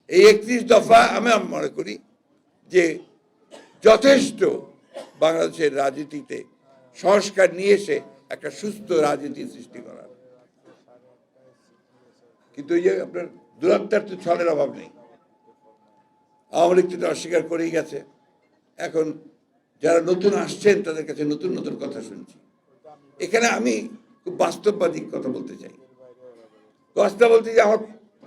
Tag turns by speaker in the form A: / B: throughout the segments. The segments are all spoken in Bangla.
A: এই 31 দফা আমি মনে করি যে যথেষ্ট বাংলাদেশের রাজনীতিতে সংস্কার নিয়ে এসে একটা সুস্থ রাজনীতি সৃষ্টি করার। কিন্তু এই যে আপনার দুরাত্মার তো ছলের অভাব নেই। আওয়ামী লীগ তো অস্বীকার করেই গেছে। এখন যারা নতুন আসছেন তাদের কাছে নতুন নতুন কথা শুনছি। এখানে আমি খুব বাস্তববাদী কথা বলতে চাই। কথা বলতে যে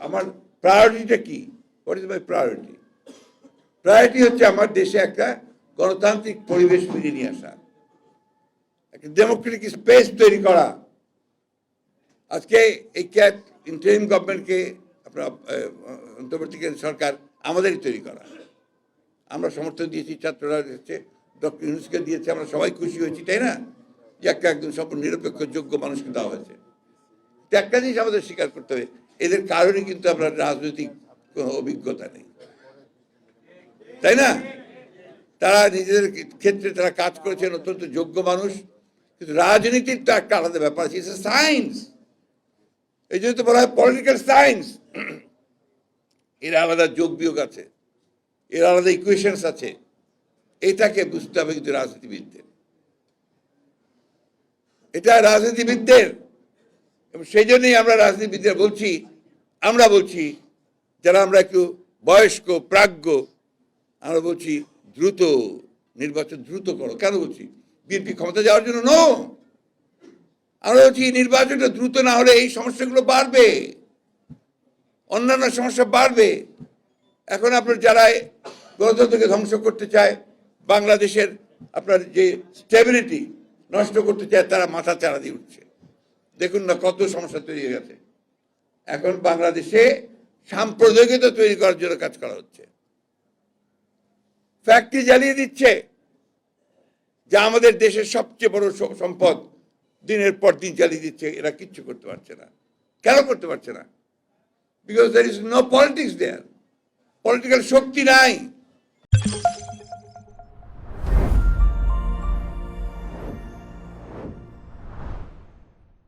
A: আমার প্রায়োরিটিটা কি? What is my priority? Priority হচ্ছে আমার দেশে একটা গণতান্ত্রিক পরিবেশ ফিরিয়ে নিয়ে আসা, একটা ডেমোক্রেটিক স্পেস তৈরি করা। আজকে এই ইন্টারিম গভর্নমেন্টকে আপনার অন্তর্বর্তীকালীন সরকার আমাদেরই তৈরি করা। আমরা সমর্থন দিয়েছি, ছাত্ররা দিয়েছে, ডক্টর ইউনূসকে দিয়েছে, আমরা সবাই খুশি হয়েছি, তাই না? যে একদম সম্পূর্ণ নিরপেক্ষ যোগ্য মানুষকে দেওয়া হয়েছে। তো একটা জিনিস আমাদের স্বীকার করতে হবে, এদের কারণে কিন্তু আপনার রাজনৈতিক কোনো অভিজ্ঞতা নেই, তাই না? তারা নিজেদের ক্ষেত্রে তারা কাজ করেছেন, অত্যন্ত যোগ্য মানুষ, কিন্তু রাজনীতির তো একটা আলাদা ব্যাপার আছে, ইটস এ সায়েন্স। এই জন্য তো বলা হয় পলিটিক্যাল সায়েন্স। এর আলাদা যোগ বিয়োগ আছে, এর আলাদা ইকুয়েশনস আছে। এটাকে বুঝতে হবে কিন্তু রাজনীতিবিদদের, এটা রাজনীতিবিদদের। এবং সেই জন্যই আমরা রাজনীতিবিদদের বলছি, আমরা বলছি যারা আমরা একটু বয়স্ক প্রাজ্ঞ, আমরা বলছি দ্রুত নির্বাচন দ্রুত করো। কেন বলছি? বিএনপি ক্ষমতা যাওয়ার জন্য নো, আমরা বলছি নির্বাচনটা দ্রুত না হলে এই সমস্যাগুলো বাড়বে, অন্যান্য সমস্যা বাড়বে। এখন আপনার যারা গণতন্ত্রকে ধ্বংস করতে চায়, বাংলাদেশের আপনার যে স্টেবিলিটি নষ্ট করতে চায়, তারা মাথা চারা দিয়ে উঠছে। দেখুন না কত সমস্যা তৈরি হয়ে গেছে। এখন বাংলাদেশে সাম্প্রদায়িকতা তৈরি করার জন্য কাজ করা হচ্ছে। ফ্যাক্টরি জ্বালিয়ে দিচ্ছে, যা আমাদের দেশের সবচেয়ে বড় সম্পদ, দিনের পর দিন জ্বালিয়ে দিচ্ছে। এরা কিচ্ছু করতে পারছে না। কেন করতে পারছে না? Because there is no politics there. Political শক্তি নাই।